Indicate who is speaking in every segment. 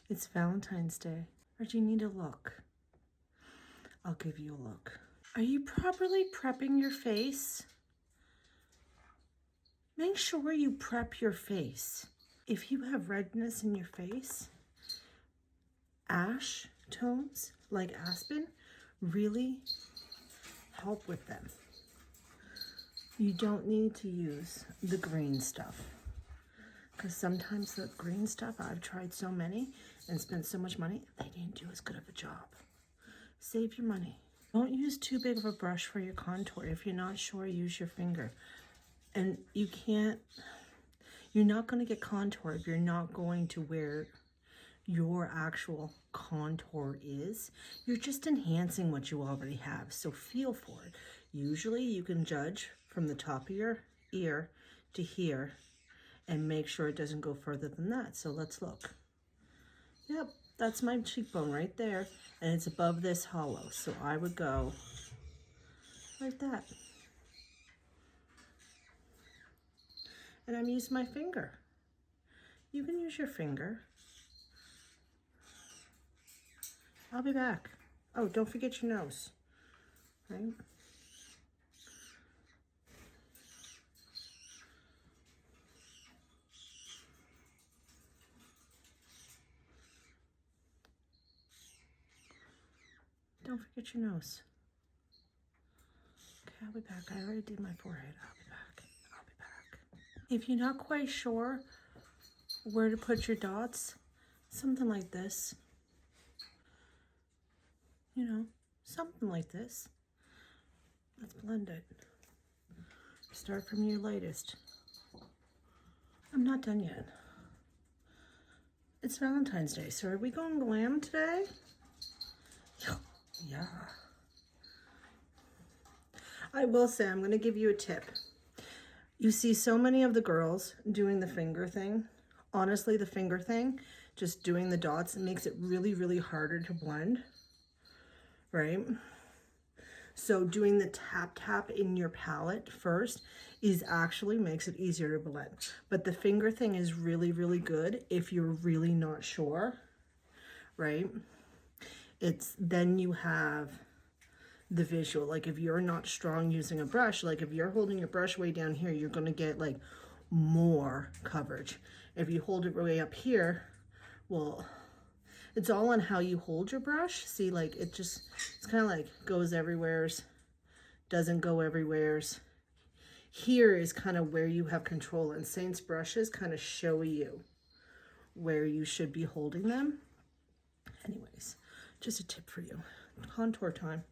Speaker 1: It's Valentine's Day. Or do you need a look? I'll give you a look. Are you properly prepping your face? Make sure you prep your face. If you have redness in your face, ash tones like aspen really help with them. You don't need to use the green stuff, because sometimes the green stuff, I've tried so many and spent so much money, they didn't do as good of a job. Save your money. Don't use too big of a brush for your contour. If you're not sure, use your finger. And you're not going to get contour if you're not going to where your actual contour is. You're just enhancing what you already have, so feel for it. Usually you can judge from the top of your ear to here and make sure it doesn't go further than that. So let's look. Yep, that's my cheekbone right there, and it's above this hollow, so I would go like that. And I'm using my finger. You can use your finger. I'll be back. Oh, don't forget your nose, right? Don't forget your nose. Okay, I'll be back. I already did my forehead. I'll be back. I'll be back. If you're not quite sure where to put your dots, something like this. You know, something like this. Let's blend it. Start from your lightest. I'm not done yet. It's Valentine's Day, so are we going glam today? Yeah. I will say, I'm going to give you a tip. You see so many of the girls doing the finger thing. Honestly, the finger thing, just doing the dots, it makes it really, really harder to blend, right? So doing the tap in your palette first is actually makes it easier to blend. But the finger thing is really, really good if you're really not sure, right? Then you have the visual. Like if you're not strong using a brush, like if you're holding your brush way down here, you're going to get like more coverage. If you hold it way up here, well, it's all on how you hold your brush. See, like it's kind of like goes everywheres, doesn't go everywheres. Here is kind of where you have control, and Saint's brushes kind of show you where you should be holding them. Anyways, just a tip for you. Contour time.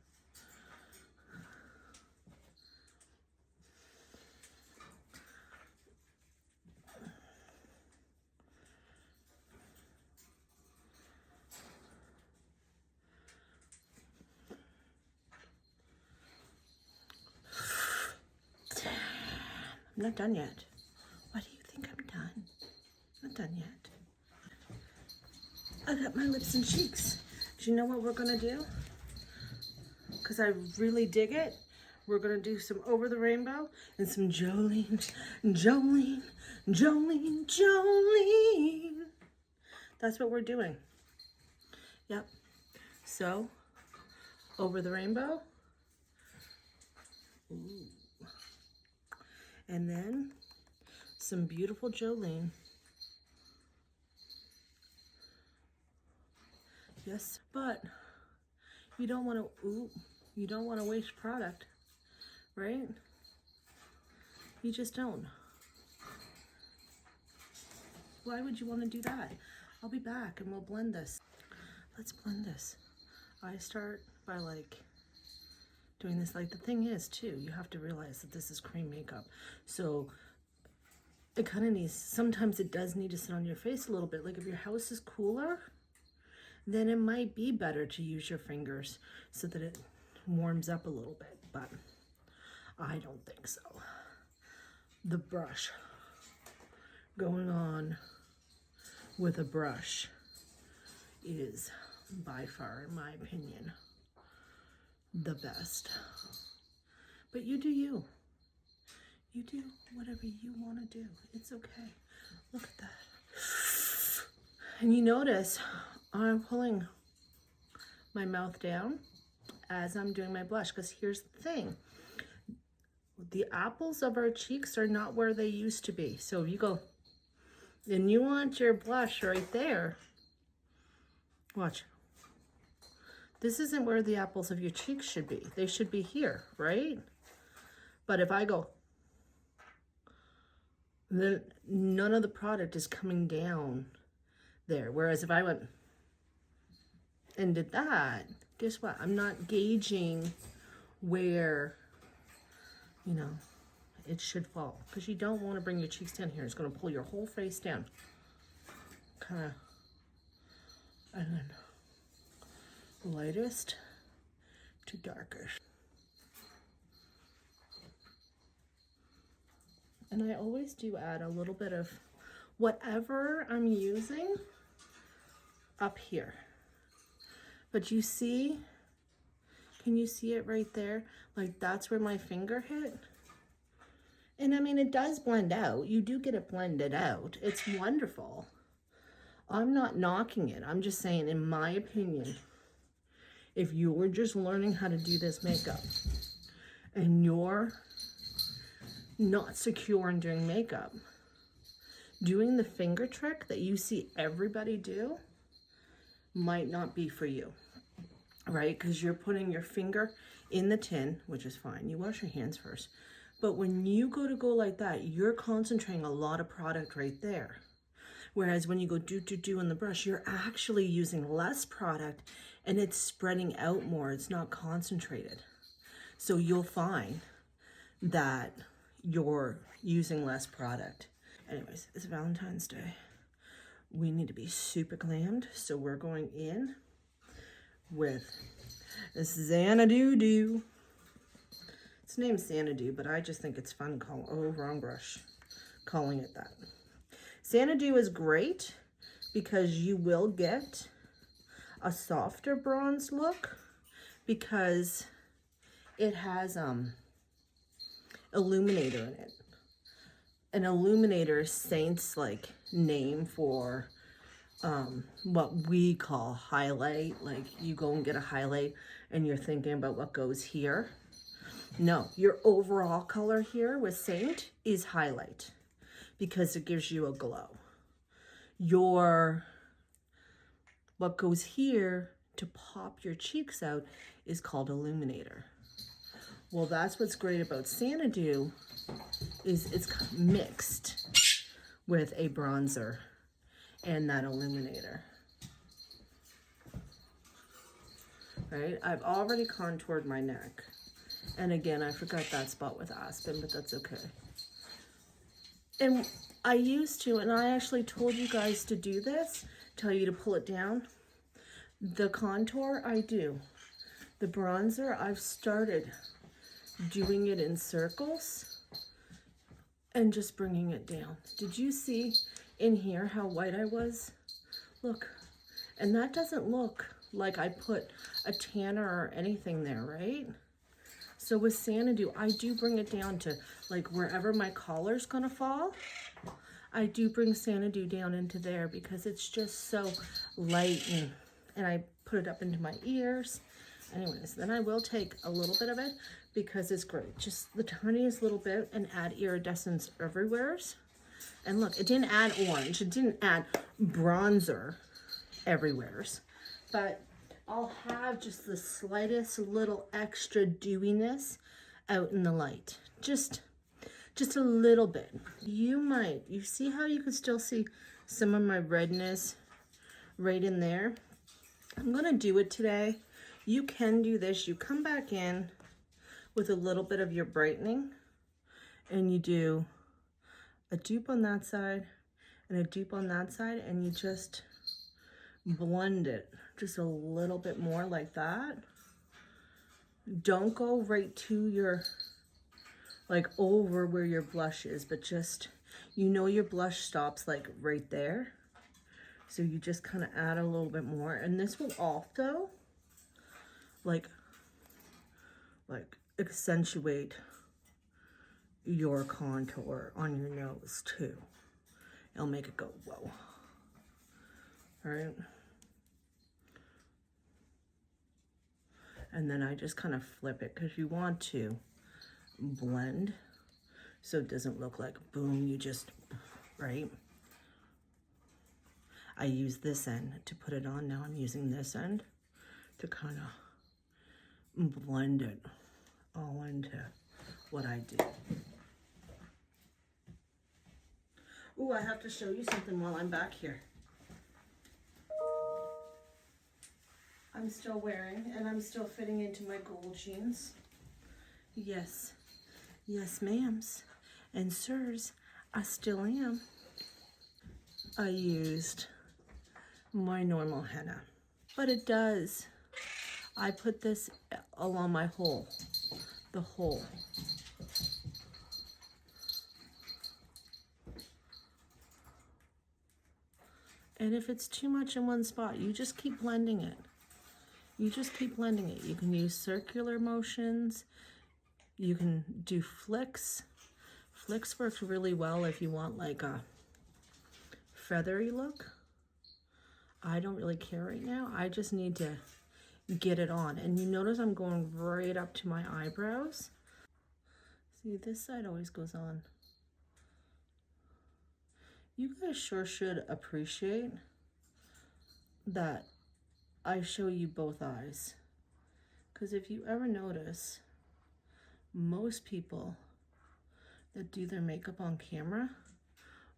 Speaker 1: I'm not done yet. Why do you think I'm done? I'm not done yet. I got my lips and cheeks. Do you know what we're gonna do? Because I really dig it. We're gonna do some Over the Rainbow and some Jolene, Jolene, Jolene, Jolene. That's what we're doing. Yep. So, Over the Rainbow. Ooh. And then some beautiful Jolene. Yes, but you don't want to waste product, right? You just don't. Why would you want to do that? I'll be back and we'll blend this. Let's blend this. I start by like doing this. Like the thing is too, you have to realize that this is cream makeup. So it kind of needs, sometimes it does need to sit on your face a little bit. Like if your house is cooler, then it might be better to use your fingers so that it warms up a little bit, but I don't think so. The brush, going on with a brush, is by far, in my opinion, the best. But you do you. You do whatever you want to do. It's okay. Look at that. And you notice I'm pulling my mouth down as I'm doing my blush, because here's the thing. The apples of our cheeks are not where they used to be. So if you go, and you want your blush right there, watch. This isn't where the apples of your cheeks should be. They should be here, right? But if I go, then none of the product is coming down there. Whereas if I went and did that, guess what? I'm not gauging where, you know, it should fall. Because you don't want to bring your cheeks down here. It's going to pull your whole face down. Kind of, I don't know, lightest to darkest. And I always do add a little bit of whatever I'm using up here. But you see, can you see it right there? Like that's where my finger hit. And I mean, it does blend out. You do get it blended out. It's wonderful. I'm not knocking it. I'm just saying, in my opinion, if you're just learning how to do this makeup and you're not secure in doing makeup, doing the finger trick that you see everybody do might not be for you, right? Because you're putting your finger in the tin, which is fine. You wash your hands first. But when you go like that, you're concentrating a lot of product right there. Whereas when you go do in the brush, you're actually using less product and it's spreading out more. It's not concentrated. So you'll find that you're using less product. Anyways, it's Valentine's Day. We need to be super glammed, so we're going in with Xanadu. It's named Xanadu, but I just think it's fun wrong brush, calling it that. Xanadu is great because you will get a softer bronze look because it has illuminator in it. An illuminator is Saint's like name for what we call highlight. Like you go and get a highlight and you're thinking about what goes here. No, your overall color here with Saint is highlight because it gives you a glow. What goes here to pop your cheeks out is called illuminator. Well, that's what's great about Xanadu is it's mixed with a bronzer and that illuminator. Right? I've already contoured my neck. And again, I forgot that spot with Aspen, but that's okay. And I used to, and I actually told you guys to do this, tell you to pull it down. The contour, I do. The bronzer, I've started doing it in circles and just bringing it down. Did you see in here how white I was? Look, and that doesn't look like I put a tanner or anything there, right? So with Xanadu, I do bring it down to like wherever my collar's gonna fall, I do bring Xanadu down into there because it's just so light, and I put it up into my ears. Anyways, then I will take a little bit of it because it's great. Just the tiniest little bit and add iridescence everywhere. And look, it didn't add orange. It didn't add bronzer everywhere. But I'll have just the slightest little extra dewiness out in the light. Just a little bit. You see how you can still see some of my redness right in there? I'm gonna do it today. You can do this. You come back in with a little bit of your brightening and you do a dupe on that side and a dupe on that side, and you just blend it just a little bit more like that. Don't go right to your, like over where your blush is, but just, you know, your blush stops like right there. So you just kind of add a little bit more, and this will also like accentuate your contour on your nose too. It'll make it go whoa. All right. And then I just kind of flip it because you want to blend so it doesn't look like boom, you just, right? I use this end to put it on. Now I'm using this end to kind of blend it all into what I do. Ooh, I have to show you something while I'm back here. I'm still wearing and I'm still fitting into my gold jeans. Yes, yes ma'ams and sirs, I still am. I used my normal henna, but it does. I put this along my hole, the hole. And if it's too much in one spot, you just keep blending it. You just keep blending it. You can use circular motions. You can do flicks. Flicks works really well if you want like a feathery look. I don't really care right now. I just need to get it on. And you notice I'm going right up to my eyebrows. See, this side always goes on. You guys sure should appreciate that I show you both eyes. Because if you ever notice, most people that do their makeup on camera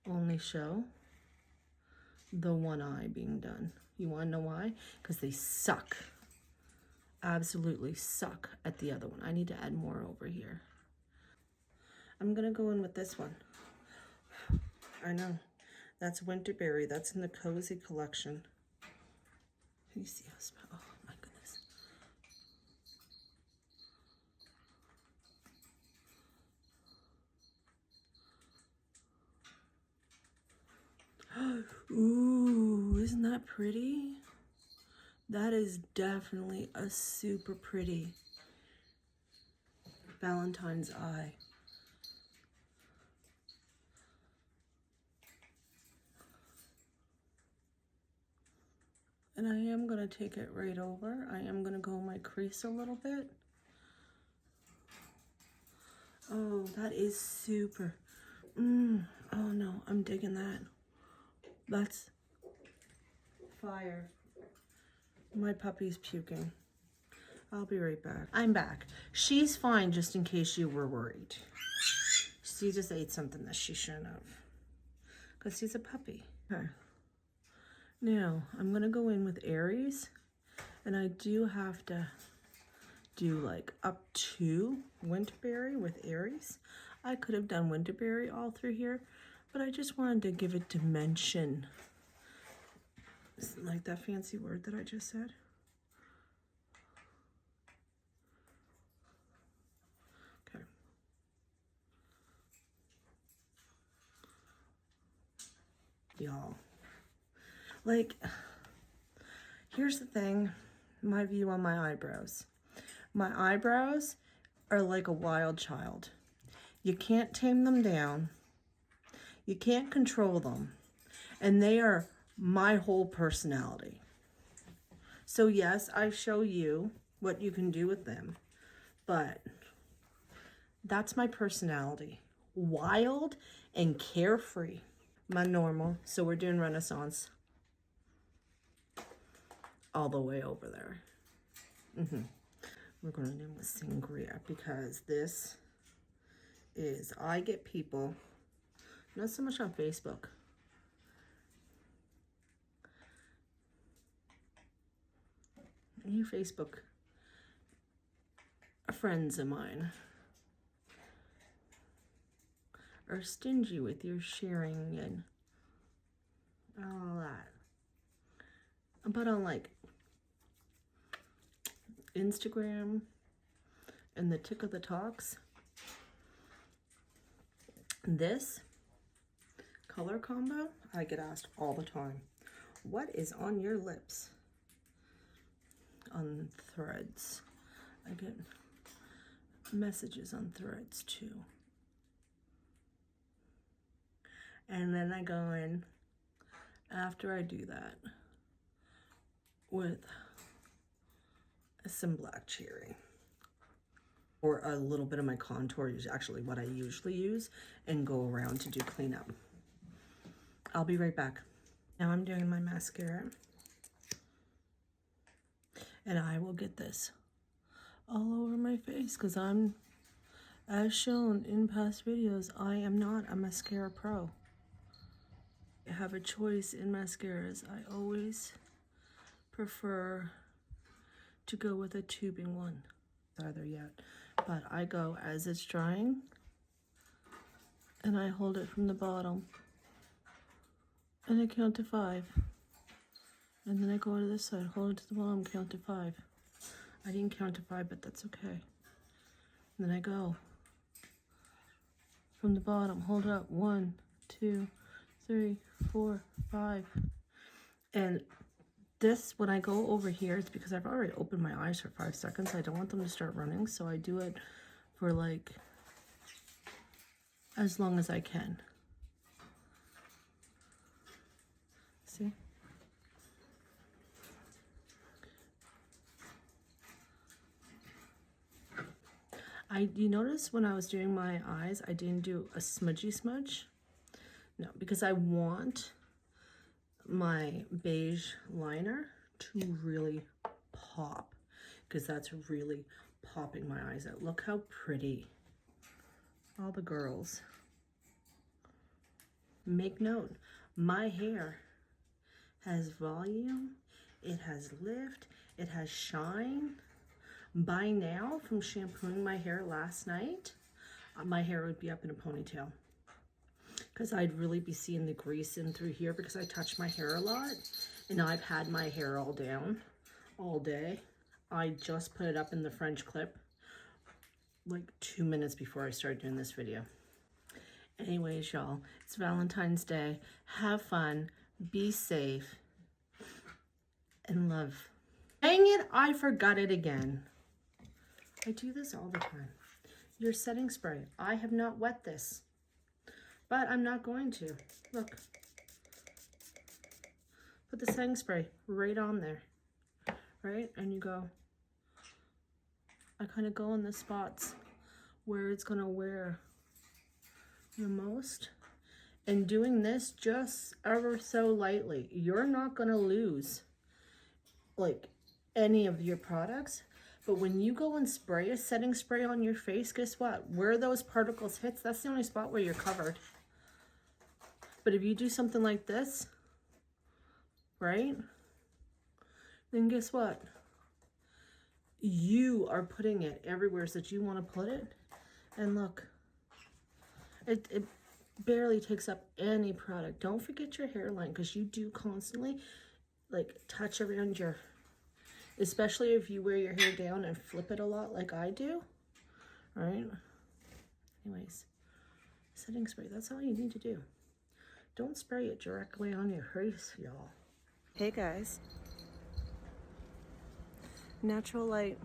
Speaker 1: only show the one eye being done. You want to know why? Because they suck. Absolutely suck at the other one. I need to add more over here. I'm going to go in with this one. I know. That's Winterberry. That's in the Cozy collection. You see how smell? Oh my goodness. Ooh, isn't that pretty? That is definitely a super pretty Valentine's eye. And I am going to take it right over. I am going to go my crease a little bit. Oh, that is super. Oh no, I'm digging that. That's fire. My puppy's puking. I'll be right back. I'm back. She's fine, just in case you were worried. She just ate something that she shouldn't have. Because she's a puppy. Okay. Now, I'm going to go in with Aries. And I do have to do like up to Winterberry with Aries. I could have done Winterberry all through here, but I just wanted to give it dimension. Isn't like that fancy word that I just said? Okay. Y'all, like, here's the thing, my view on my eyebrows. My eyebrows are like a wild child. You can't tame them down. You can't control them. And they are my whole personality. So yes, I show you what you can do with them, but that's my personality. Wild and carefree. My normal. So we're doing Renaissance all the way over there. We're going to do with Sangria because this is, I get people, not so much on Facebook. You Facebook friends of mine are stingy with your sharing and all that. But on like Instagram and the tick of the talks, this color combo, I get asked all the time, what is on your lips? On Threads. I get messages on Threads too. And then I go in after I do that with some black cherry. Or a little bit of my contour is actually what I usually use, and go around to do cleanup. I'll be right back. Now I'm doing my mascara. And I will get this all over my face because I'm, as shown in past videos, I am not a mascara pro. I have a choice in mascaras. I always prefer to go with a tubing one. Either yet, but I go as it's drying and I hold it from the bottom and I count to 5, and then I go to this side, hold it to the bottom, count to 5. I didn't count to 5, but that's okay. And then I go from the bottom, hold it up, 1, 2, 3, 4, 5. And this, when I go over here, it's because I've already opened my eyes for 5 seconds. I don't want them to start running, so I do it for like as long as I can. See? You notice when I was doing my eyes, I didn't do a smudgy smudge. No, because I want my beige liner to really pop, because that's really popping my eyes out. Look how pretty. All the girls. Make note, my hair has volume, it has lift, it has shine. By now, from shampooing my hair last night, my hair would be up in a ponytail, because I'd really be seeing the grease in through here because I touch my hair a lot, and I've had my hair all down all day. I just put it up in the French clip like 2 minutes before I started doing this video. Anyways, y'all, it's Valentine's Day. Have fun, be safe, and love. Dang it, I forgot it again. I do this all the time. Your setting spray. I have not wet this, but I'm not going to. Look. Put the setting spray right on there, right? And you go. I kind of go in the spots where it's going to wear the most. And doing this just ever so lightly. You're not going to lose like any of your products. But when you go and spray a setting spray on your face, guess what? Where those particles hits, that's the only spot where you're covered. But if you do something like this, right? Then guess what? You are putting it everywhere that you want to put it. And look, it barely takes up any product. Don't forget your hairline, because you do constantly like touch around your, especially if you wear your hair down and flip it a lot like I do, right? Anyways, setting spray, that's all you need to do. Don't spray it directly on your face, y'all. Hey guys, natural light.